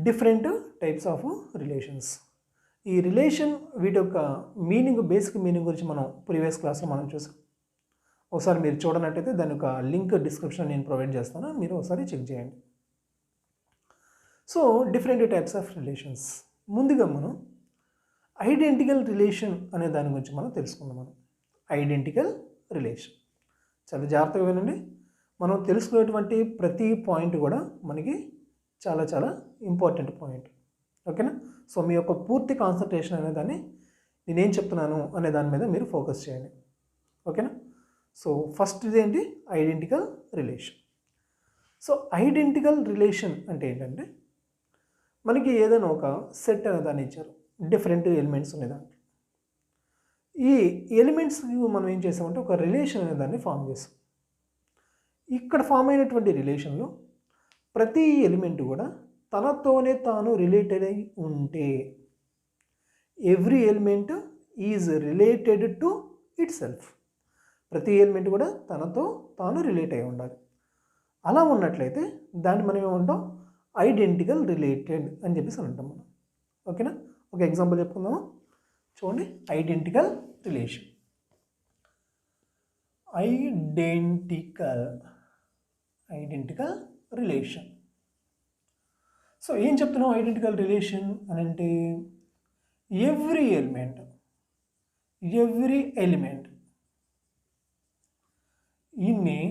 Different types of relations. ఈ relation వీటి యొక్క మీనింగ్, బేసిక్ మీనింగ్ గురించి మనం ప్రీవియస్ క్లాస్లో మనం చూసాం. ఒకసారి మీరు చూడనట్టయితే దాని యొక్క లింక్ డిస్క్రిప్షన్ నేను ప్రొవైడ్ చేస్తాను, మీరు ఒకసారి చెక్ చేయండి. So different types of relations. ముందుగా మనం ఐడెంటికల్ రిలేషన్ అనే దాని గురించి మనం తెలుసుకుందాం. మనం ఐడెంటికల్ రిలేషన్ చాలా జాగ్రత్తగా వినండి. మనం తెలుసుకునేటువంటి ప్రతి పాయింట్ కూడా మనకి చాలా చాలా ఇంపార్టెంట్ పాయింట్. ఓకేనా? సో మీ యొక్క పూర్తి కాన్సన్ట్రేషన్ అనే దాన్ని నేనేం చెప్తున్నాను అనే దాని మీద మీరు ఫోకస్ చేయండి. ఓకేనా? సో ఫస్ట్ ఇదేంటి? Identical relation. So identical relation అంటే ఏంటంటే, మనకి ఏదైనా ఒక సెట్ అనే దాన్ని ఇచ్చారు, డిఫరెంట్ ఎలిమెంట్స్ ఉన్నాయి దాంట్లో. ఈ ఎలిమెంట్స్ మనం ఏం చేసామంటే ఒక రిలేషన్ అనే దాన్ని ఫామ్ చేసాం. ఇక్కడ ఫామ్ అయినటువంటి రిలేషన్లో ప్రతి ఎలిమెంట్ కూడా తనతోనే తాను రిలేటెడ్ అయి ఉంటే, every element is related to it self. ప్రతి ఎలిమెంట్ కూడా తనతో తాను రిలేట్ అయి ఉండాలి. అలా ఉన్నట్లయితే దాన్ని మనం ఏమంటాం? ఐడెంటికల్ రిలేటెడ్ అని చెప్పేసి అంటాం మనం. ఓకేనా? ఒక ఎగ్జాంపుల్ చెప్పుకుందామా? చూడండి, identical relation. Identical relation. So ఏం చెప్తున్నాం ఐడెంటికల్ రిలేషన్ అని అంటే, every element in a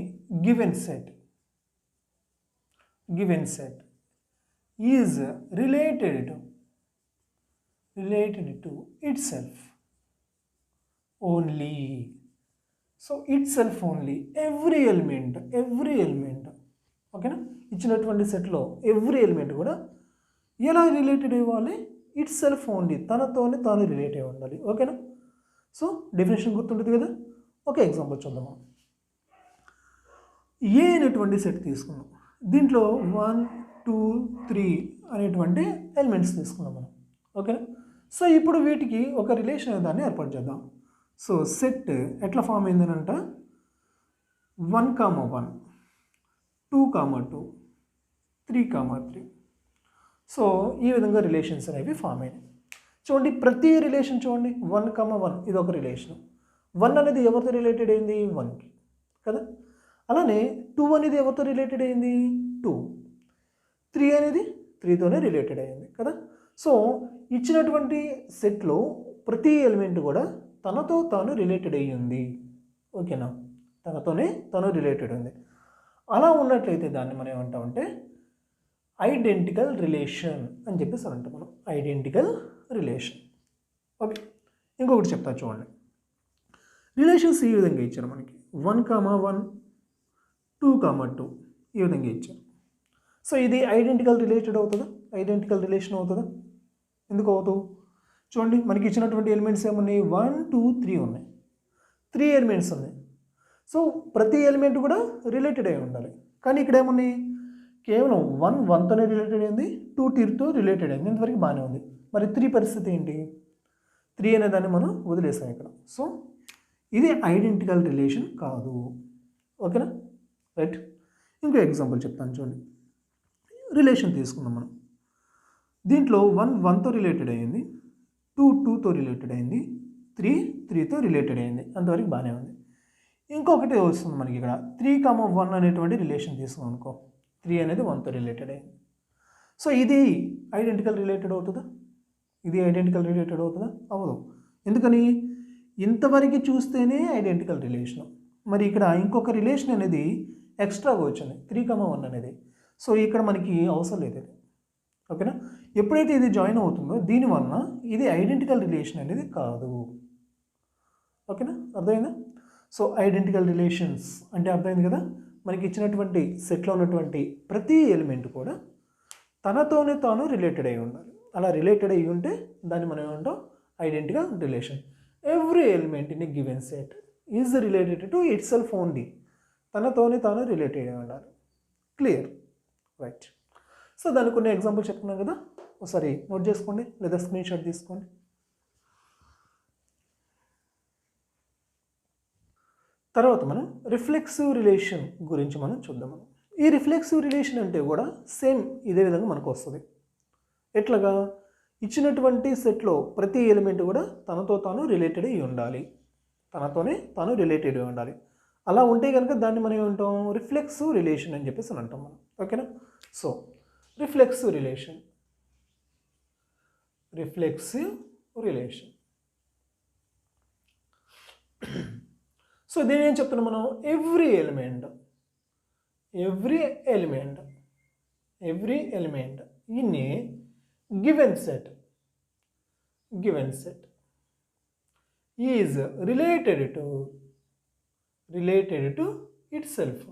given set is related to itself only. So itself only, every element. ఓకేనా? ఇచ్చినటువంటి సెట్లో ఎవ్రీ ఎలిమెంట్ కూడా ఎలా రిలేటెడ్ అవ్వాలి? ఇట్ సెల్ఫ్ ఓన్లీ, తనతోనే తాను రిలేట్ అయి ఉండాలి. ఓకేనా? సో డెఫినేషన్ గుర్తుంటుంది కదా. ఒక ఎగ్జాంపుల్ చూద్దాము. ఏ అనేటువంటి సెట్ తీసుకున్నాం. దీంట్లో 1, 2, 3 అనేటువంటి ఎలిమెంట్స్ తీసుకున్నాం మనం. ఓకేనా? సో ఇప్పుడు వీటికి ఒక రిలేషన్ అనే దాన్ని ఏర్పాటు చేద్దాం. సో సెట్ ఎట్లా ఫామ్ అయిందనంట, 1, 1, 2, 2, 3, 3. సో ఈ విధంగా రిలేషన్స్ అనేవి ఫామ్ అయినాయి. చూడండి, ప్రతి రిలేషన్ చూడండి, 1, 1 ఇది ఒక రిలేషన్. 1 అనేది ఎవరితో రిలేటెడ్ అయింది? 1కి కదా. అలానే 2 అనేది ఎవరితో రిలేటెడ్ అయింది? 2. 3 అనేది 3తోనే రిలేటెడ్ అయింది కదా. సో ఇచ్చినటువంటి సెట్లో ప్రతి ఎలిమెంట్ కూడా తనతో తాను రిలేటెడ్ అయ్యి ఉంది. ఓకేనా? తనతోనే తాను రిలేటెడ్ ఉంది. అలా ఉన్నట్లయితే దాన్ని మనం ఏమంటామంటే ఐడెంటికల్ రిలేషన్ అని చెప్పేసి అంటాం మనం. Identical relation. ఓకే, ఇంకొకటి చెప్తా చూడండి. రిలేషన్స్ ఈ విధంగా ఇచ్చారు మనకి, 1, 1, 2, 2 ఈ విధంగా ఇచ్చారు. సో ఇది ఐడెంటికల్ రిలేటెడ్ అవుతుందా? ఐడెంటికల్ రిలేషన్ అవుతుందా? ఎందుకు అవుతావు? చూడండి, మనకి ఇచ్చినటువంటి ఎలిమెంట్స్ ఏమున్నాయి? 1, 2, 3 ఉన్నాయి. 3 ఎలిమెంట్స్ ఉన్నాయి. సో ప్రతి ఎలిమెంట్ కూడా రిలేటెడ్ అయి ఉండాలి. కానీ ఇక్కడ ఏమున్నాయి? కేవలం 1 1తోనే రిలేటెడ్ అయింది, 2 2తో రిలేటెడ్ అయింది. ఇంతవరకు బాగానే ఉంది. మరి 3 పరిస్థితి ఏంటి? 3 అనే దాన్ని మనం వదిలేసాం ఇక్కడ. సో ఇది ఐడెంటికల్ రిలేషన్ కాదు. ఓకేనా? రైట్. ఇంకో ఎగ్జాంపుల్ చెప్తాను చూడండి. రిలేషన్ తీసుకుందాం మనం. దీంట్లో 1 1తో రిలేటెడ్ అయింది, 2 2తో రిలేటెడ్ అయింది, 3 3తో రిలేటెడ్ అయింది. అంతవరకు బాగానే ఉంది. ఇంకొకటి వస్తుంది మనకి ఇక్కడ, 3, 1 అనేటువంటి రిలేషన్ తీసుకున్నాం అనుకో. 3 అనేది 1తో రిలేటెడ్ అయింది. సో ఇది ఐడెంటికల్ రిలేటెడ్ అవుతుందా? ఇది ఐడెంటికల్ రిలేటెడ్ అవుతుందా? అవ్వదు. ఎందుకని? ఇంతవరకు చూస్తేనే ఐడెంటికల్ రిలేషన్. మరి ఇక్కడ ఇంకొక రిలేషన్ అనేది ఎక్స్ట్రాగా వచ్చింది, 3, 1 అనేది. సో ఇక్కడ మనకి అవసరం లేదు ఇది. ఓకేనా? ఎప్పుడైతే ఇది జాయిన్ అవుతుందో దీనివల్ల ఇది ఐడెంటికల్ రిలేషన్ అనేది కాదు. ఓకేనా? అర్థమైందా? సో ఐడెంటికల్ రిలేషన్స్ అంటే అర్థమైంది కదా. మనకి ఇచ్చినటువంటి సెట్లో ఉన్నటువంటి ప్రతి ఎలిమెంట్ కూడా తనతోనే తాను రిలేటెడ్ అయి ఉండాలి. అలా రిలేటెడ్ అయి ఉంటే దాన్ని మనం ఏమంటాం? Identical relation. Every element in a given set is related to itself only. తనతోనే తాను రిలేటెడ్ అయి ఉండాలి. క్లియర్? రైట్. సో దానికి కొన్ని ఎగ్జాంపుల్ చెప్తున్నాం కదా, ఒకసారి నోట్ చేసుకోండి లేదా స్క్రీన్ షాట్ తీసుకోండి. తర్వాత మనం రిఫ్లెక్సివ్ రిలేషన్ గురించి మనం చూద్దాం. ఈ రిఫ్లెక్సివ్ రిలేషన్ అంటే కూడా సేమ్ ఇదే విధంగా మనకు వస్తుంది. ఎట్లాగా ఇచ్చినటువంటి సెట్లో ప్రతి ఎలిమెంట్ కూడా తనతో తాను రిలేటెడ్ అయి ఉండాలి, తనతోనే తాను రిలేటెడ్ అయి ఉండాలి. అలా ఉంటే కనుక దాన్ని మనం ఏమంటాం, రిఫ్లెక్సివ్ రిలేషన్ అని చెప్పేసి అని అంటాం మనం. ఓకేనా. So reflexive relation, reflexive relation. So దీని ఏం చెప్తున్నాం మనం, every element in a given set is related to it self.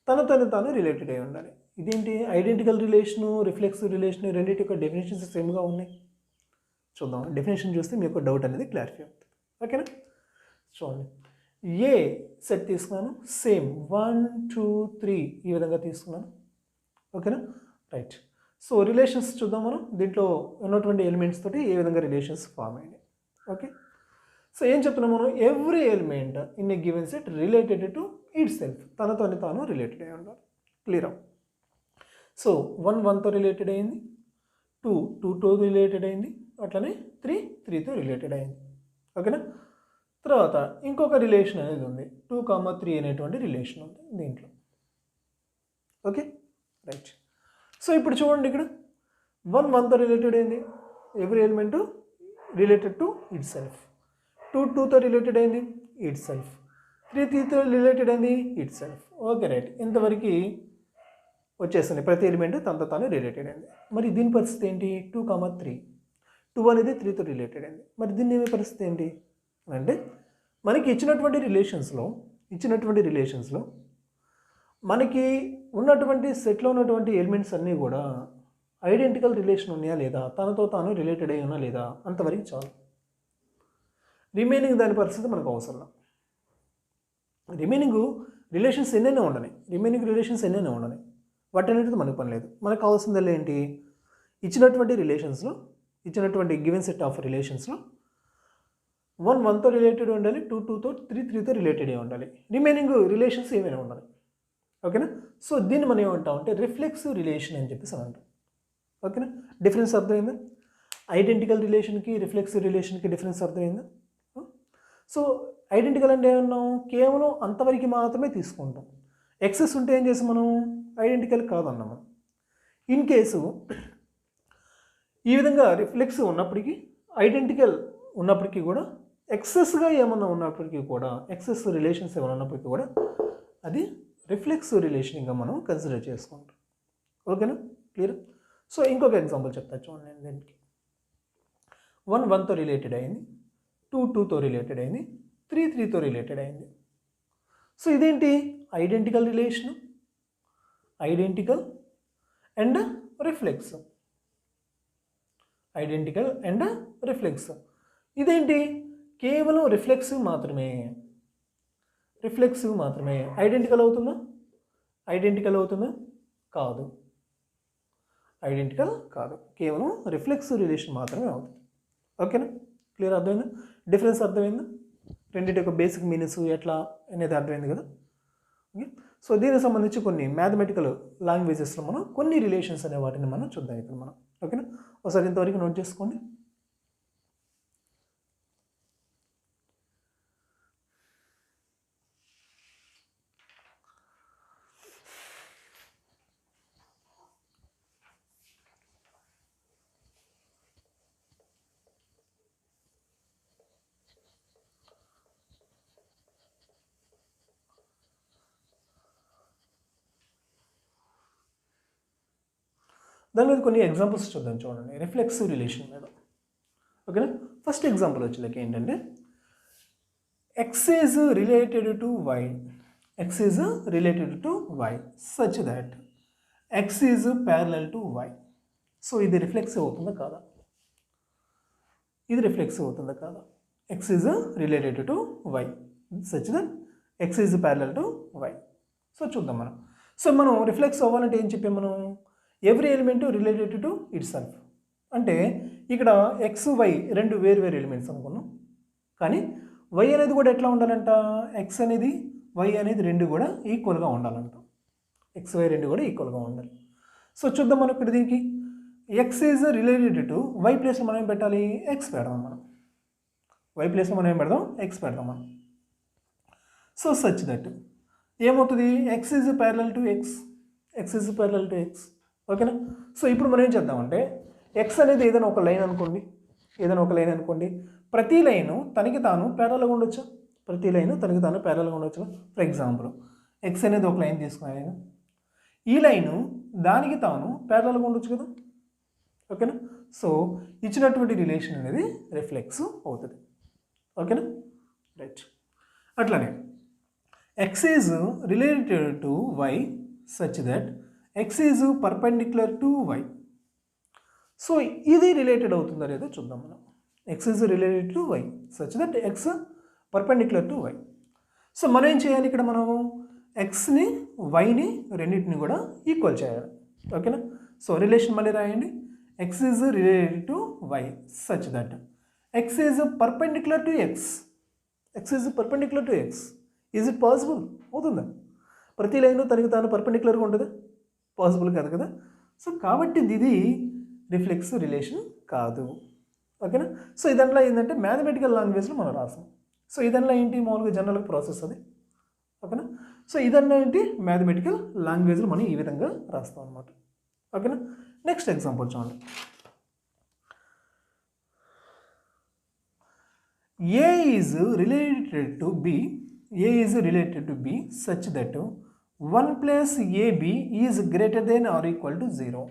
తనతో తాను రిలేటెడ్ అయి ఉండాలి. ఇదేంటి, ఐడెంటికల్ రిలేషను, రిఫ్లెక్సివ్ రిలేషన్ రెండింటి యొక్క డెఫినేషన్స్ సేమ్గా ఉన్నాయి. చూద్దాం, డెఫినేషన్ చూస్తే మీ యొక్క డౌట్ అనేది క్లారిఫై అవుతుంది. ఓకేనా. చూడండి, ఏ సెట్ తీసుకున్నాను, సేమ్ 1 2 3 ఈ విధంగా తీసుకున్నాను. ఓకేనా. రైట్. సో రిలేషన్స్ చూద్దాం మనం. దీంట్లో ఉన్నటువంటి ఎలిమెంట్స్ తోటి ఏ విధంగా రిలేషన్స్ ఫామ్ అయినాయి. ఓకే. సో ఏం చెప్తున్నాం మనం, every element in a given set related to it self. తనతో తాను రిలేటెడ్ అయి ఉండాలి. క్లియరా. సో 1 1తో రిలేటెడ్ అయింది, 2 2తో రిలేటెడ్ అయింది, అట్లనే 3 3తో రిలేటెడ్ అయింది. ఓకేనా. తర్వాత ఇంకొక రిలేషన్ అనేది ఉంది, 2 3 అనేటువంటి రిలేషన్ ఉంది దీంట్లో. ఓకే. రైట్. సో ఇప్పుడు చూడండి, ఇక్కడ 1 1తో రిలేటెడ్ అయింది, every element related to it self. 2 2తో రిలేటెడ్ అయింది, ఇట్ సెల్ఫ్. 3 3తో రిలేటెడ్ అయింది, ఇట్ సెల్ఫ్. ఓకే. రైట్. ఇంతవరకు వచ్చేస్తుంది, ప్రతి ఎలిమెంట్ తనతో తాను రిలేటెడ్ అయింది. మరి దీని పరిస్థితి ఏంటి, 2 3, 2 అనేది 3తో రిలేటెడ్ అయింది. మరి దీన్ని ఏమే పరిస్థితి ఏంటి అంటే, మనకి ఇచ్చినటువంటి రిలేషన్స్లో మనకి ఉన్నటువంటి సెట్లో ఉన్నటువంటి ఎలిమెంట్స్ అన్నీ కూడా ఐడెంటికల్ రిలేషన్ ఉన్నాయా లేదా, తనతో తాను రిలేటెడ్ అయి ఉన్నా లేదా, అంతవరకు చాలు. రిమైనింగ్ దాని పరిస్థితి మనకు అవసరం. రిమైనింగ్ రిలేషన్స్ ఎన్నైనా ఉండని, వాటి అనేది మనకు పని లేదు. మనకు కావాల్సిందల్లా ఏంటి, ఇచ్చినటువంటి గివెన్ సెట్ ఆఫ్ రిలేషన్స్లో 1 1తో రిలేటెడ్ ఉండాలి, 2 2తో, 3 3తో రిలేటెడ్ అయి ఉండాలి. రిమైనింగ్ రిలేషన్స్ ఏమైనా ఉండాలి. ఓకేనా. సో దీన్ని మనం ఏమంటాం అంటే రిఫ్లెక్సివ్ రిలేషన్ అని చెప్పేసి అంటాం. ఓకేనా. డిఫరెన్స్ అర్థమైందా, ఐడెంటికల్ రిలేషన్కి రిఫ్లెక్సివ్ రిలేషన్కి డిఫరెన్స్ అర్థమైందా. సో ఐడెంటికల్ అంటే ఏమన్నాం, కేవలం అంతవరకు మాత్రమే తీసుకుంటాం. ఎక్సెస్ ఉంటే ఏం చేసి మనం ఐడెంటికల్ కాదన్నాం మనం. ఇన్ కేసు ఈ విధంగా రిఫ్లెక్సివ్ ఉన్నప్పటికీ, ఐడెంటికల్ ఉన్నప్పటికీ కూడా, ఎక్సెస్గా ఏమన్నా ఉన్నప్పటికీ కూడా, ఎక్సెస్ రిలేషన్స్ ఏమైనా ఉన్నప్పటికీ కూడా అది రిఫ్లెక్సివ్ రిలేషన్గా మనం కన్సిడర్ చేసుకుంటాం. ఓకేనా. క్లియర్. సో ఇంకొక ఎగ్జాంపుల్ చెప్తా చూడండి. నేను దీనికి 1 1తో రిలేటెడ్ అయింది, 2 2తో రిలేటెడ్ అయింది, 3 3తో రిలేటెడ్ అయింది. సో ఇదేంటి, identical relation, identical and reflexive. ఇదేంటి, కేవలం రిఫ్లెక్సివ్ మాత్రమే. ఐడెంటికల్ అవుతుందా, కాదు. కేవలం రిఫ్లెక్సివ్ రిలేషన్ మాత్రమే అవుతుంది. ఓకేనా. క్లియర్. అర్థమైందా, డిఫరెన్స్ అర్థమైందా, రెండింటి యొక్క బేసిక్ మీనింగ్స్ ఎట్లా అనేది అర్థమైంది కదా. ఓకే. సో దీనికి సంబంధించి కొన్ని మ్యాథమెటికల్ లాంగ్వేజెస్లో మనం కొన్ని రిలేషన్స్ అనే వాటిని మనం చూద్దాం ఇక్కడ మనం. ఓకేనా. ఒకసారి ఇంతవరకు నోట్ చేసుకోండి. దాని మీద కొన్ని ఎగ్జాంపుల్స్ చూద్దాం. చూడండి, రిఫ్లెక్సివ్ రిలేషన్ మీద. ఓకేనా. ఫస్ట్ ఎగ్జాంపుల్ వచ్చేలాకి ఏంటంటే, X is related to Y such that X is parallel to Y. So ఇది రిఫ్లెక్సివ్ అవుతుందా కాదా, X is related to Y such that X is parallel to Y. So చూద్దాం మనం. So మనం రిఫ్లెక్స్ అవ్వాలంటే ఏం చెప్పాం మనం, every element related to itself. అంటే ఇక్కడ ఎక్స్ వై రెండు వేరు ఎలిమెంట్స్ అనుకున్నాం. కానీ వై అనేది కూడా ఎట్లా ఉండాలంట, ఎక్స్ అనేది వై అనేది రెండు కూడా ఈక్వల్గా ఉండాలంట. ఎక్స్ వై రెండు కూడా ఈక్వల్గా ఉండాలి. సో చూద్దాం మనం ఇక్కడ దీనికి X is related to Y ప్లేస్లో మనం ఏం పెట్టాలి, ఎక్స్ పెడదాం మనం. వై ప్లేస్లో మనం ఏం పెడదాం, ఎక్స్ పెడదాం మనం. సో సచ్ దట్ ఏమవుతుంది, X is parallel to X, X is parallel to X. ఓకేనా. సో ఇప్పుడు మనం ఏం చేద్దామంటే ఎక్స్ అనేది ఏదైనా ఒక లైన్ అనుకోండి, ఏదైనా ఒక లైన్ అనుకోండి. ప్రతి లైను తనకి తాను ప్యారలల్గా ఉండొచ్చు, ప్రతి లైను తనకి తాను ప్యారలల్గా ఉండొచ్చు. ఫర్ ఎగ్జాంపుల్ ఎక్స్ అనేది ఒక లైన్ తీసుకున్నాను, ఈ లైను దానికి తాను ప్యారలల్గా ఉండొచ్చు కదా. ఓకేనా. సో ఇచ్చినటువంటి రిలేషన్ అనేది రిఫ్లెక్స్ అవుతుంది. ఓకేనా. రైట్. అట్లానే X is related to Y such that X is perpendicular to Y. So ఇది రిలేటెడ్ అవుతుందా లేదో చూద్దాం మనం. X is related to Y such that X perpendicular to Y. So మనం ఏం చేయాలి ఇక్కడ, మనము ఎక్స్ని వైని రెండింటిని కూడా ఈక్వల్ చేయాలి. ఓకేనా. సో రిలేషన్ మళ్ళీ రాయండి. X is related to Y such that X is perpendicular to X, X is perpendicular to X. Is it possible? అవుతుందా? ప్రతి లైన్ తనకి తాను పర్పెండిక్యులర్గా ఉంటుంది, పాసిబుల్ కాదు కదా. సో కాబట్టి ఇది రిఫ్లెక్స్ రిలేషన్ కాదు. ఓకేనా. సో ఇదంట్లో ఏంటంటే మ్యాథమెటికల్ లాంగ్వేజ్లో మనం రాసాం. సో ఇదంట్లో ఏంటి, మామూలుగా జనరల్ ప్రాసెస్ అది. ఓకేనా. సో ఇదన్నా ఏంటి, మ్యాథమెటికల్ లాంగ్వేజ్లో మనం ఈ విధంగా రాస్తాం అనమాట. ఓకేనా. నెక్స్ట్ ఎగ్జాంపుల్ చూడండి. A is related to B, A is related to B such that 1 plus AB is greater than or equal to 0.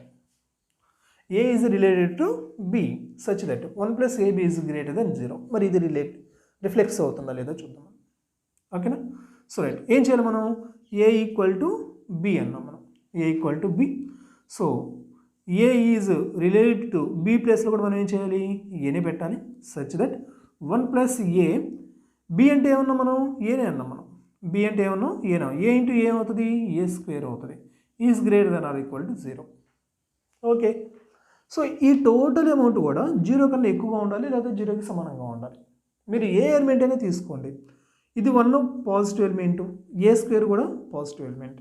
A is related to B such that 1 plus AB is greater than 0. మరి ఇది reflex అవుతుందా లేదో చూద్దాం. ఓకేనా. So right, ఏం చేయాలి మనం, A equal to B అన్నాం మనం, A equal to B. So A is related to B ప్లేస్లో కూడా మనం ఏం చేయాలి, ఏనే పెట్టాలి. Such that 1 plus A, B అంటే ఏమన్నాం మనం, ఏనే అన్నాం మనం. బి అంటే ఏమన్నాం, ఏనా. ఏ ఇంటూ ఏమవుతుంది, ఏ స్క్వేర్ అవుతుంది. Is greater than or equal to 0. Okay. So ఈ టోటల్ అమౌంట్ కూడా 0 కన్నా ఎక్కువగా ఉండాలి, లేదా 0కి సమానంగా ఉండాలి. మీరు ఏ ఎలిమెంట్ అయినా తీసుకోండి, ఇది 1 పాజిటివ్ ఎలిమెంటు, ఏ స్క్వేర్ కూడా పాజిటివ్ ఎలిమెంట్,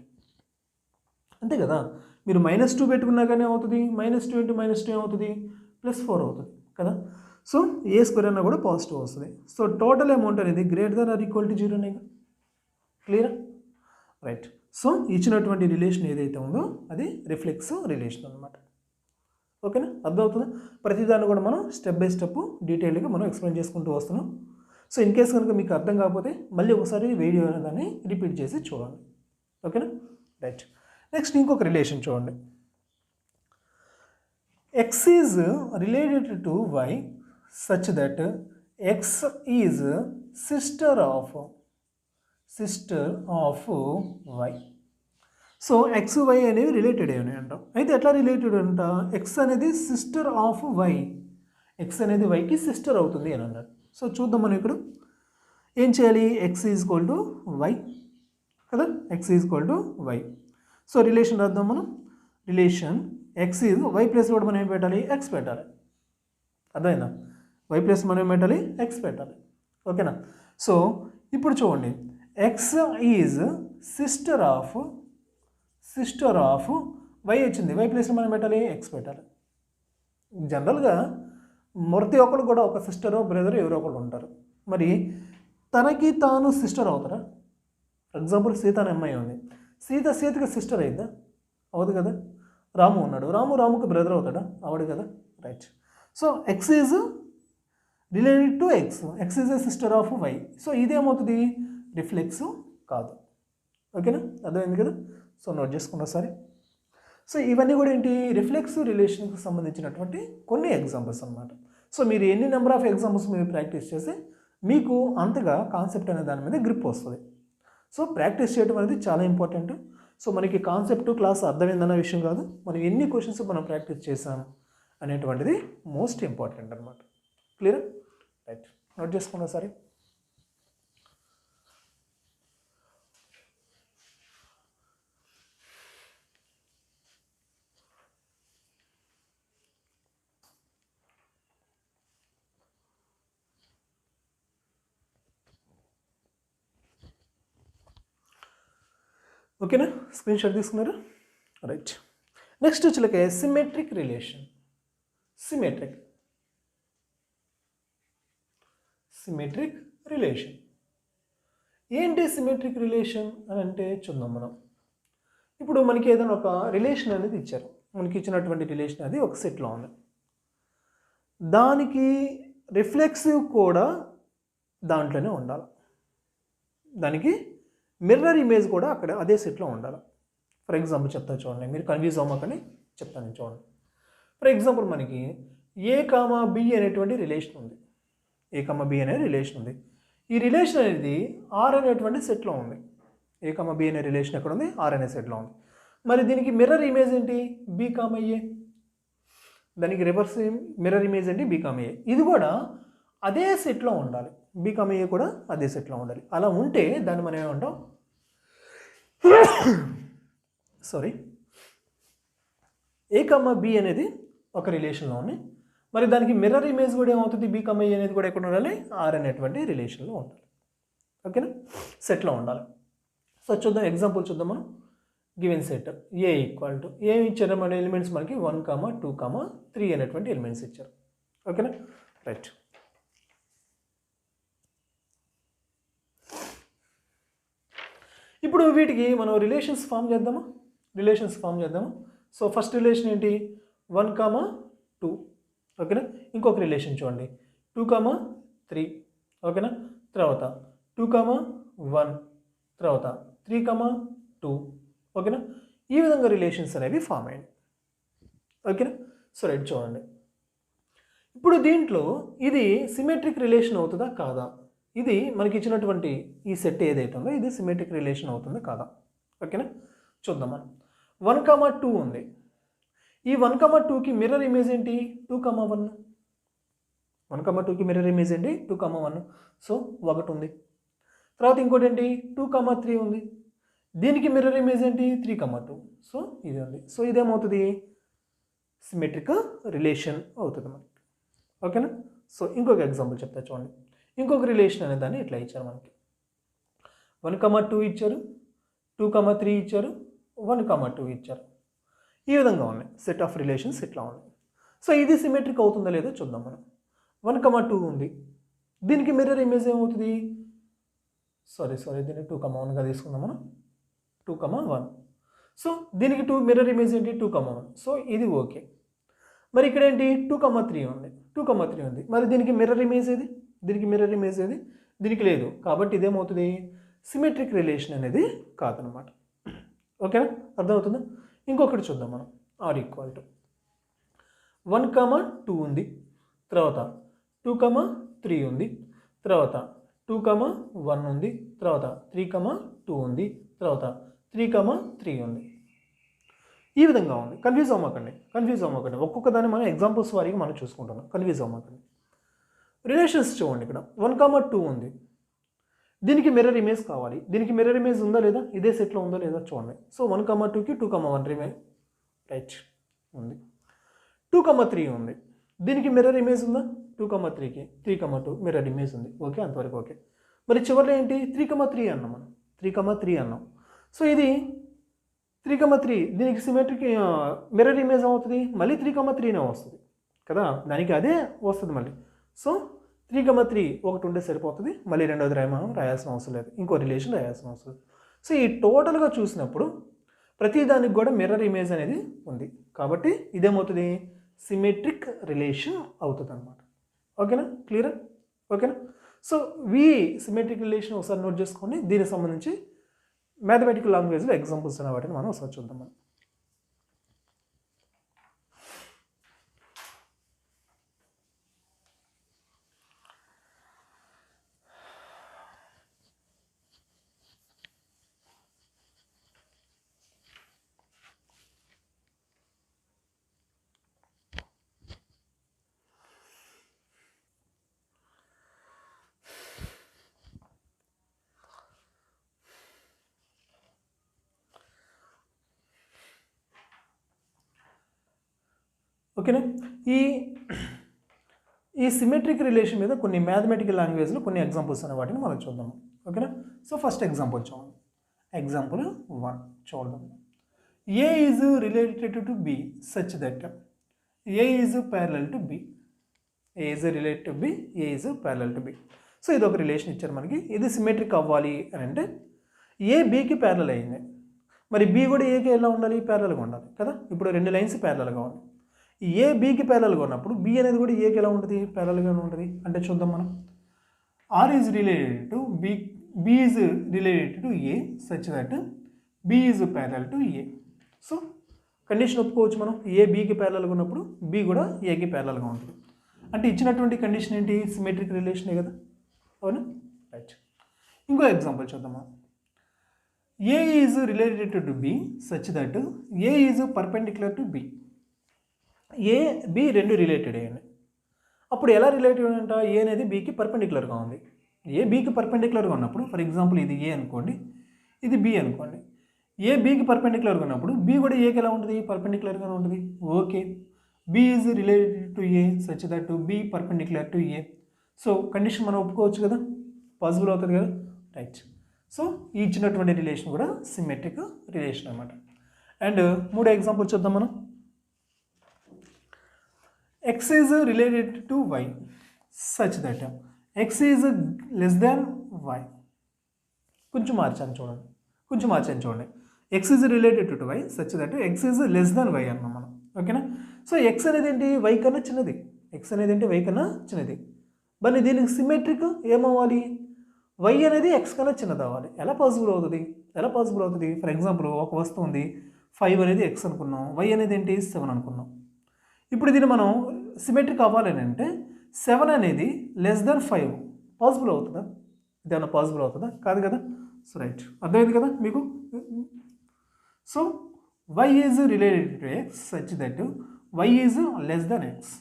అంతే కదా. మీరు -2 పెట్టుకున్నా కానీ అవుతుంది, -2 ఇంటూ -2 ఏమవుతుంది, +4 అవుతుంది కదా. సో ఏ స్క్వేర్ అన్నా కూడా పాజిటివ్ వస్తుంది. సో టోటల్ అమౌంట్ అనేది greater than or equal to 0నే. క్లియర్. రైట్. సో ఇచ్చినటువంటి రిలేషన్ ఏదైతే ఉందో అది రిఫ్లెక్స్ రిలేషన్ అనమాట. ఓకేనా, అర్థమవుతుందా. ప్రతిదాన్ని కూడా మనం స్టెప్ బై స్టెప్ డీటెయిల్గా మనం ఎక్స్ప్లెయిన్ చేసుకుంటూ వస్తున్నాం. సో ఇన్ కేస్ కనుక మీకు అర్థం కాకపోతే మళ్ళీ ఒకసారి వీడియో దాన్ని రిపీట్ చేసి చూడండి. ఓకేనా. రైట్. నెక్స్ట్ ఇంకొక రిలేషన్ చూడండి. X is related to Y such that X is sister of Y. So X Y అనేవి రిలేటెడ్ ఏమని అంటాం. అయితే ఎట్లా రిలేటెడ్ అంట, ఎక్స్ అనేది సిస్టర్ ఆఫ్ వై, ఎక్స్ అనేది వైకి సిస్టర్ అవుతుంది అని అన్నారు. సో చూద్దాం మనం ఇక్కడ ఏం చేయాలి, X is equal to Y కదా, X is equal to Y. So relation రాద్దాం మనం. Relation X is Y plus కూడా మనం ఏం పెట్టాలి, ఎక్స్ పెట్టాలి. అర్థమైందా, వై ప్లస్ మనం ఏం పెట్టాలి, ఎక్స్ పెట్టాలి. ఓకేనా. సో ఇప్పుడు చూడండి, X is sister of Y వచ్చింది, వై ప్లస్ మనం పెట్టాలి, ఎక్స్ పెట్టాలి. జనరల్గా ప్రతి ఒక్కరు కూడా ఒక సిస్టరో బ్రదర్ ఎవరో ఒకరు ఉంటారు. మరి తనకి తాను సిస్టర్ అవుతారా? ఫర్ ఎగ్జాంపుల్ సీత అనే అమ్మాయి ఉంది, సీతకి సిస్టర్ అయిందా? అవదు కదా. రాము ఉన్నాడు, రాముకి బ్రదర్ అవుతాడా? అవడు కదా. Right. So X is related to X is a sister of Y. So ఇదేమవుతుంది, రిఫ్లెక్స్ కాదు. ఓకేనా, అర్థమైంది కదా. సో నోట్ చేసుకున్నా సరే. సో ఇవన్నీ కూడా ఏంటి, రిఫ్లెక్స్ రిలేషన్కి సంబంధించినటువంటి కొన్ని ఎగ్జాంపుల్స్ అనమాట. సో మీరు ఎన్ని నెంబర్ ఆఫ్ ఎగ్జాంపుల్స్ మీరు ప్రాక్టీస్ చేస్తే మీకు అంతగా కాన్సెప్ట్ అనే దాని మీద గ్రిప్ వస్తుంది. సో ప్రాక్టీస్ చేయడం అనేది చాలా ఇంపార్టెంట్. సో మనకి కాన్సెప్ట్ క్లాస్ అర్థమైందన్న విషయం కాదు, మనం ఎన్ని క్వశ్చన్స్ మనం ప్రాక్టీస్ చేసాం అనేటువంటిది మోస్ట్ ఇంపార్టెంట్ అనమాట. క్లియర్. రైట్, నోట్ చేసుకున్నా సరే. ఓకేనా, స్క్రీన్ షాట్ తీసుకున్నారా? రైట్. నెక్స్ట్ వచ్చేలకే సిమెట్రిక్ రిలేషన్. సిమెట్రిక్ రిలేషన్ ఏంటి సిమెట్రిక్ రిలేషన్ అని అంటే చూద్దాం మనం. ఇప్పుడు మనకి ఏదైనా ఒక రిలేషన్ అనేది ఇచ్చారు, మనకి ఇచ్చినటువంటి రిలేషన్ అది ఒక సెట్లో ఉంది, దానికి రిఫ్లెక్సివ్ కూడా దాంట్లోనే ఉండాలి, దానికి మిర్రర్ ఇమేజ్ కూడా అక్కడ అదే సెట్లో ఉండాలి. ఫర్ ఎగ్జాంపుల్ చెప్తా చూడండి, మీరు కన్ఫ్యూజ్ అవ్వకని చెప్తాను చూడండి. ఫర్ ఎగ్జాంపుల్ మనకి ఏ కామా బి అనేటువంటి రిలేషన్ ఉంది, ఏ కామా బి అనే రిలేషన్ ఉంది. ఈ రిలేషన్ అనేది ఆర్ అనేటువంటి సెట్లో ఉంది. ఏ కామా బి అనే రిలేషన్ ఎక్కడ ఉంది, ఆర్ అనే సెట్లో ఉంది. మరి దీనికి మిర్రర్ ఇమేజ్ ఏంటి, బి కామా ఏ. దానికి రివర్స్ మిర్రర్ ఇమేజ్ ఏంటి, బి కామా ఏ. ఇది కూడా అదే సెట్లో ఉండాలి, బి కామా ఏ కూడా అదే సెట్లో ఉండాలి. అలా ఉంటే దాన్ని మనం ఏమంటాం, సారీ, ఏ కామా బి అనేది ఒక రిలేషన్లో ఉంది, మరి దానికి మిర్రర్ ఇమేజ్ కూడా ఏమవుతుంది, బి కామా ఏ అనేది కూడా ఎక్కడ ఉండాలి, ఆర్ అనేటువంటి రిలేషన్లో ఉండాలి. ఓకేనా, సెట్లో ఉండాలి. సో చూద్దాం, ఎగ్జాంపుల్ చూద్దాం మనం. Given set A equal to ఏమి ఇచ్చారు మన ఎలిమెంట్స్, మనకి 1, 2, 3 అనేటువంటి ఎలిమెంట్స్ ఇచ్చారు. ఓకేనా, రైట్. ఇప్పుడు వీటికి మనం రిలేషన్స్ ఫామ్ చేద్దామా, సో ఫస్ట్ రిలేషన్ ఏంటి, 1, 2. ఓకేనా, ఇంకొక రిలేషన్ చూడండి 2, 3. ఓకేనా, తర్వాత 2, 1, తర్వాత 3, 2. ఓకేనా, ఈ విధంగా రిలేషన్స్ అనేవి ఫామ్ అయ్యాయి. ఓకేనా, సో రైట్ చూడండి. ఇప్పుడు దీంట్లో ఇది సిమెట్రిక్ రిలేషన్ అవుతుందా కాదా, ఇది మనకి ఇచ్చినటువంటి ఈ సెట్ ఏదైతే ఉందో ఇది సిమెట్రిక్ రిలేషన్ అవుతుందా కాదా. ఓకేనా, చూద్దాం మనం. 1, 2 ఉంది. ఈ 1, 2కి మిర్రర్ ఇమేజ్ ఏంటి, 2, 1. 1, 2కి మిర్రర్ ఇమేజ్ ఏంటి, 2, 1. సో 1 ఉంది. తర్వాత ఇంకోటి ఏంటి, 2, 3 ఉంది. దీనికి మిర్రర్ ఇమేజ్ ఏంటి, 3, 2. సో ఇది ఉంది. సో ఇదేమవుతుంది, సిమెట్రిక్ రిలేషన్ అవుతుంది మనకి. ఓకేనా, సో ఇంకొక ఎగ్జాంపుల్ చెప్తా చూడండి. ఇంకొక రిలేషన్ అనే దాన్ని ఇట్లా ఇచ్చారు మనకి, 1, 2 ఇచ్చారు, 2, 3 ఇచ్చారు, 1, 2 ఇచ్చారు. ఈ విధంగా ఉన్నాయి సెట్ ఆఫ్ రిలేషన్స్ ఇట్లా ఉన్నాయి. సో ఇది సిమెట్రిక్ అవుతుందో లేదో చూద్దాం మనం. 1, 2 ఉంది, దీనికి మిర్రర్ ఇమేజ్ ఏమవుతుంది, సారీ దీన్ని 2, 1గా తీసుకుందాం మనం. 2, 1. సో దీనికి మిర్రర్ ఇమేజ్ ఏంటి, 2, 1. సో ఇది ఓకే. మరి ఇక్కడ ఏంటి, 2, 3 ఉంది, 2, 3 ఉంది. మరి దీనికి మిర్రర్ ఇమేజ్ ఏది, దీనికి లేదు. కాబట్టి ఇదేమవుతుంది, సిమెట్రిక్ రిలేషన్ అనేది కాదనమాట. ఓకేనా, అర్థమవుతుందా. ఇంకొకటి చూద్దాం మనం. ఆర్ ఈక్వల్ టు 1, 2 ఉంది, తర్వాత 2, 3 ఉంది, తర్వాత 2, 1 ఉంది, తర్వాత 3, 2 ఉంది, తర్వాత 3, 3 ఉంది. ఈ విధంగా ఉంది. కన్ఫ్యూజ్ అవ్వకండి. ఒక్కొక్క దాన్ని మనం ఎగ్జాంపుల్స్ వారీగా మనం చూసుకుంటున్నాం. కన్ఫ్యూజ్ అవ్వకండి. రిలేషన్స్ చూడండి, ఇక్కడ 1, 2 ఉంది, దీనికి మిర్రర్ ఇమేజ్ కావాలి. దీనికి మిర్రర్ ఇమేజ్ ఉందా లేదా, ఇదే సెట్లో ఉందా లేదా చూడండి. సో 1, 2కి 2, 1 రిమే రైట్ ఉంది. 2, 3 ఉంది, దీనికి మిర్రర్ ఇమేజ్ ఉందా, 2, 3కి 3, 2 మిర్రర్ ఇమేజ్ ఉంది. ఓకే, అంతవరకు ఓకే. మరి చివరిలో ఏంటి, 3, 3 అన్నాం మనం. 3, 3 అన్నాం. సో ఇది 3, 3 దీనికి సిమెట్రిక్ మిర్రర్ ఇమేజ్ అవుతుంది, మళ్ళీ 3, 3నే వస్తుంది కదా, దానికి అదే వస్తుంది మళ్ళీ. సో 3, 3 ఒకటి ఉంటే సరిపోతుంది, మళ్ళీ రెండోది రాయాల్సిన అవసరం లేదు, ఇంకో రిలేషన్ రాయాల్సిన అవసరం లేదు. సో ఈ టోటల్గా చూసినప్పుడు ప్రతి దానికి కూడా మిర్రర్ ఇమేజ్ అనేది ఉంది. కాబట్టి ఇదేమవుతుంది, సిమెట్రిక్ రిలేషన్ అవుతుంది అనమాట. ఓకేనా, క్లియర్. ఓకేనా, సో సిమెట్రిక్ రిలేషన్ ఒకసారి నోట్ చేసుకోండి. దీనికి సంబంధించి మ్యాథమెటికల్ లాంగ్వేజ్లో ఎగ్జాంపుల్స్ అనే వాటిని మనం ఒకసారి చూద్దాం. మనం ఓకేనా, ఈ సిమెట్రిక్ రిలేషన్ మీద కొన్ని మ్యాథమెటికల్ లాంగ్వేజ్లో కొన్ని ఎగ్జాంపుల్స్ అనే వాటిని మనం చూద్దాం. ఓకేనా, సో ఫస్ట్ ఎగ్జాంపుల్ చూడండి. ఎగ్జాంపుల్ 1 చూద్దాం. A is related to B such that A is parallel to B. A is related to B, A is parallel to B. So ఇది ఒక రిలేషన్ ఇచ్చారు మనకి. ఇది సిమెట్రిక్ అవ్వాలి అని అంటే ఏ బీకి ప్యారలల్ అయింది, మరి బి కూడా ఏకి ఎలా ఉండాలి, ప్యారలల్గా ఉండాలి కదా. ఇప్పుడు రెండు లైన్స్ ప్యారలల్గా ఉన్నాయి. ఏ బీకి ప్యారలల్గా ఉన్నప్పుడు బి అనేది కూడా ఏకి ఎలా ఉంటుంది, ప్యారలల్గానే ఉంటుంది. అంటే చూద్దాం మనం. R is related to B, B is related to A such that B is parallel to A. So condition ఒప్పుకోవచ్చు మనం. ఏ బీకి ప్యారలల్గా ఉన్నప్పుడు బి కూడా ఏకి ప్యారలల్గా ఉంటుంది. అంటే ఇచ్చినటువంటి కండిషన్ ఏంటి, సిమెట్రిక్ రిలేషనే కదా, అవునా. రైట్. ఇంకో ఎగ్జాంపుల్ చూద్దామా. A is related to B such that A is perpendicular to B. A B రెండు రిలేటెడ్ అయ్యాయి. అప్పుడు ఎలా రిలేటెడ్ అంట, ఏ అనేది బీకి పర్పెండిక్యులర్గా ఉంది. ఏ బీకి పర్పెండిక్యులర్గా ఉన్నప్పుడు, ఫర్ ఎగ్జాంపుల్ ఇది ఏ అనుకోండి, ఇది బి అనుకోండి. ఏ బీకి పర్పెండిక్యులర్గా ఉన్నప్పుడు బి కూడా ఏకి ఎలా ఉంటుంది, పర్పెండిక్యులర్గానే ఉంటుంది. Okay, B is related to A such that B perpendicular to A. So condition మనం ఒప్పుకోవచ్చు కదా, పాసిబుల్ అవుతుంది కదా. రైట్. సో ఈ ఇచ్చినటువంటి రిలేషన్ కూడా సిమెట్రిక్ రిలేషన్ అనమాట. అండ్ మూడో ఎగ్జాంపుల్ చూద్దాం మనం. X is related to Y such that X is less than Y. కొంచెం మార్చాను చూడండి. X is related to Y such that X is less than Y అన్నాం మనం. ఓకేనా. సో ఎక్స్ అనేది ఏంటి, వై కన్నా చిన్నది. ఎక్స్ అనేది ఏంటి, వై కన్నా చిన్నది. మరి దీనికి సిమెట్రిక్ ఏమవ్వాలి, వై అనేది ఎక్స్ కన్నా చిన్నది అవ్వాలి. ఎలా పాసిబుల్ అవుతుంది. ఫర్ ఎగ్జాంపుల్ ఒక వస్తువు ఉంది, 5 అనేది ఎక్స్ అనుకున్నాం, వై అనేది ఏంటి 7 అనుకున్నాం. ఇప్పుడు దీన్ని మనం సిమెట్రిక్ అవ్వాలని అంటే 7 అనేది లెస్ దాన్ 5 పాసిబుల్ అవుతుందా, ఇదేమన్నా పాసిబుల్ అవుతుందా, కాదు కదా. సో రైట్, అర్థమైంది కదా మీకు. So y is related to X such that y is less than x.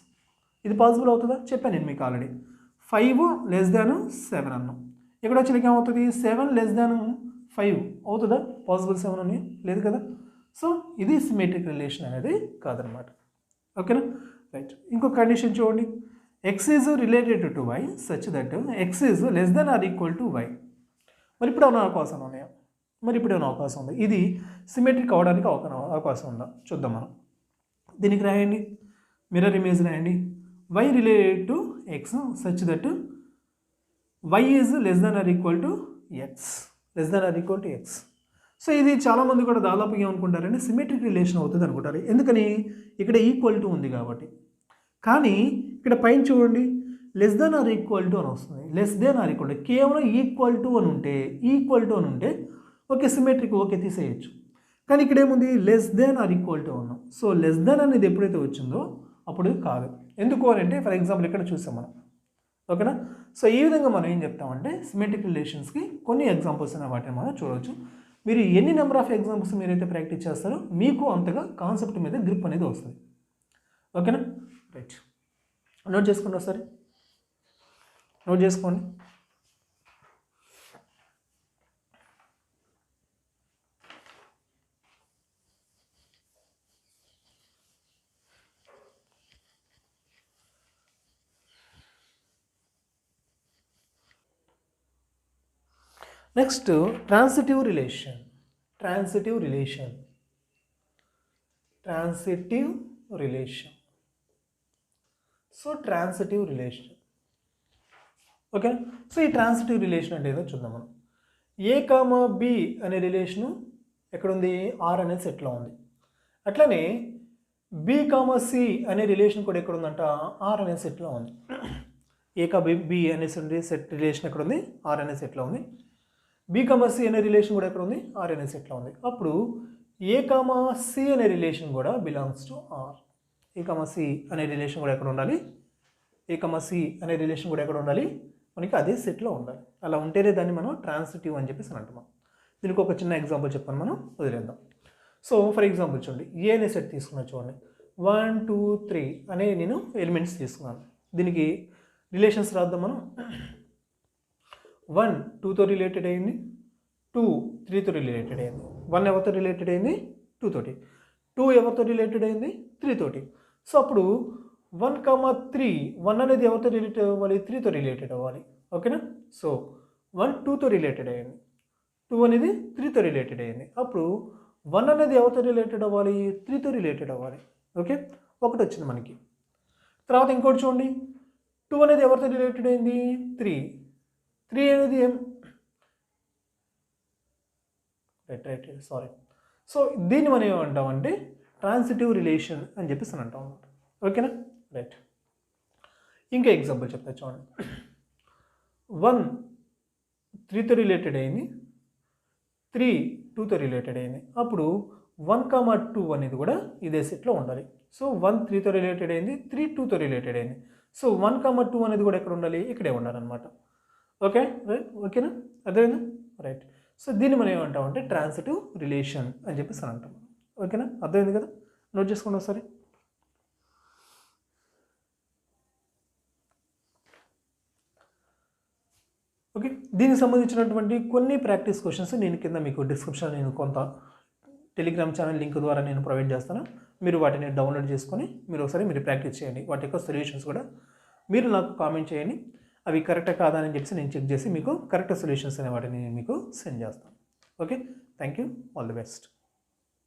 ఇది పాసిబుల్ అవుతుందా, చెప్పాను నేను మీకు ఆల్రెడీ. 5 లెస్ దాన్ 7 అన్నాం. ఇక్కడ వచ్చి ఏమవుతుంది, 7 లెస్ దాన్ 5 అవుతుందా, పాసిబుల్ 7 అని లేదు కదా. సో ఇది సిమెట్రిక్ రిలేషన్ అనేది కాదనమాట. ఓకేనా. రైట్. ఇంకో కండిషన్ చూడండి. X is related to Y such that X is less than or equal to Y. మరి ఇప్పుడు ఏమైనా అవకాశం ఉన్నాయా, అవకాశం ఉంది. ఇది సిమెట్రిక్ అవ్వడానికి అవకాశం ఉందా చూద్దాం మనం. దీనికి రాయండి, మిర్రర్ ఇమేజ్ రాయండి. Y related to X such that Y is less than or equal to X. So ఇది చాలామంది కూడా దాదాపు ఏమనుకుంటారంటే సిమెట్రిక్ రిలేషన్ అవుతుంది అనుకుంటారు. ఎందుకని, ఇక్కడ ఈక్వల్ టు ఉంది కాబట్టి. కానీ ఇక్కడ పైన చూడండి, less than or equal to అని వస్తుంది. Less than or equal to, కేవలం ఈక్వల్ టు అని ఉంటే ఓకే సిమెట్రిక్, ఓకే తీసేయచ్చు. కానీ ఇక్కడ ఏముంది, less than or equal to ఉన్నాం. సో లెస్ దాన్ అనేది ఎప్పుడైతే వచ్చిందో అప్పుడు కాదు. ఎందుకు అని అంటే, ఫర్ ఎగ్జాంపుల్ ఇక్కడ చూసాం మనం. ఓకేనా. సో ఈ విధంగా మనం ఏం చెప్తామంటే సిమెట్రిక్ రిలేషన్స్కి కొన్ని ఎగ్జాంపుల్స్ అనే వాటిని మనం చూడవచ్చు. మీరు ఎన్ని నెంబర్ ఆఫ్ ఎగ్జాంపుల్స్ మీరైతే ప్రాక్టీస్ చేస్తారో మీకు అంతగా కాన్సెప్ట్ మీద గ్రిప్ అనేది వస్తుంది. ఓకేనా. రైట్. నోట్ చేసుకోండి ఒకసారి, నోట్ చేసుకోండి. Next transitive relation. So transitive relation. Okay. So ఈ ట్రాన్సిటివ్ రిలేషన్ అంటే ఏదో చూద్దాం మనం. ఏ కామా బి అనే రిలేషను ఎక్కడుంది, ఆర్ అనే సెట్లో ఉంది. అట్లనే బి కామా సి అనే రిలేషన్ కూడా ఎక్కడుందంట, ఆర్ అనే సెట్లో ఉంది. ఏ కా బి అనే సెట్ రిలేషన్ ఎక్కడుంది, ఆర్ అనే సెట్లో ఉంది. బి కామా సి అనే రిలేషన్ కూడా ఎక్కడ ఉంది, ఆర్ అనే సెట్లో ఉంది. అప్పుడు ఏ కామా సి అనే రిలేషన్ కూడా belongs to R. A comma C అనే రిలేషన్ కూడా ఎక్కడ ఉండాలి, మనకి అదే సెట్లో ఉండాలి. అలా ఉంటేనే దాన్ని మనం ట్రాన్సిటివ్ అని చెప్పేసి అంటున్నాం. దీనికి ఒక చిన్న ఎగ్జాంపుల్ చెప్పాను, మనం వదిలేద్దాం. సో ఫర్ ఎగ్జాంపుల్ చూడండి, ఏ అనే సెట్ తీసుకున్నా చూడండి. 1 2 3 అనే నేను ఎలిమెంట్స్ తీసుకున్నాను. దీనికి రిలేషన్స్ రాద్దాం మనం. 1 2తో రిలేటెడ్ అయింది, 2 3తో రిలేటెడ్ అయింది. 1 ఎవరితో రిలేటెడ్ అయింది, 2 తోటి. 2 ఎవరితో రిలేటెడ్ అయింది, 3 తోటి. సో అప్పుడు 1 3, 1 అనేది ఎవరితో రిలేటెడ్ అవ్వాలి, 3తో రిలేటెడ్ అవ్వాలి. ఓకేనా. సో 1 2తో రిలేటెడ్ అయ్యింది, 2 అనేది 3తో రిలేటెడ్ అయ్యింది. అప్పుడు 1 అనేది ఎవరితో రిలేటెడ్ అవ్వాలి, 3తో రిలేటెడ్ అవ్వాలి. ఓకే, ఒకటి వచ్చింది మనకి. తర్వాత ఇంకోటి చూడండి, 2 అనేది ఎవరితో రిలేటెడ్ అయింది, 3 అనేది ఏం రైట్ సారీ. సో దీన్ని మనం ఏమంటామంటే ట్రాన్సిటివ్ రిలేషన్ అని చెప్పేసి అని అంటాం అన్నమాట. ఓకేనా, రైట్. ఇంకా ఎగ్జాంపుల్ చెప్తా చూడండి. 1 3తో రిలేటెడ్ అయింది, 3 2తో రిలేటెడ్ అయింది. అప్పుడు 1, 2 అనేది కూడా ఇదే సెట్లో ఉండాలి. సో 1 3తో రిలేటెడ్ అయింది, 3 2తో రిలేటెడ్ అయింది. సో 1, 2 అనేది కూడా ఎక్కడ ఉండాలి, ఇక్కడే ఉండాలన్నమాట. Okay, right. ఓకేనా, అదేనా, రైట్. సో దీన్ని మనం ఏమంటామంటే ట్రాన్సిటివ్ రిలేషన్ అని చెప్పేసి అని అంటాం. ఓకేనా, అర్థమైంది కదా, నోట్ చేసుకోండి ఒకసారి. ఓకే, దీనికి సంబంధించినటువంటి కొన్ని ప్రాక్టీస్ క్వశ్చన్స్ నేను కింద మీకు డిస్క్రిప్షన్ నేను కొంత టెలిగ్రామ్ ఛానల్ లింక్ ద్వారా నేను ప్రొవైడ్ చేస్తాను. మీరు వాటిని డౌన్లోడ్ చేసుకొని మీరు ఒకసారి ప్రాక్టీస్ చేయండి. వాటి యొక్క సొల్యూషన్స్ కూడా మీరు నాకు కామెంట్ చేయండి. అవి కరెక్టా కాదా అని చెప్పేసి నేను చెక్ చేసి మీకు కరెక్ట్ సొల్యూషన్స్ అనే వాటిని మీకు సెండ్ చేస్తాను. Okay, thank you, all the best.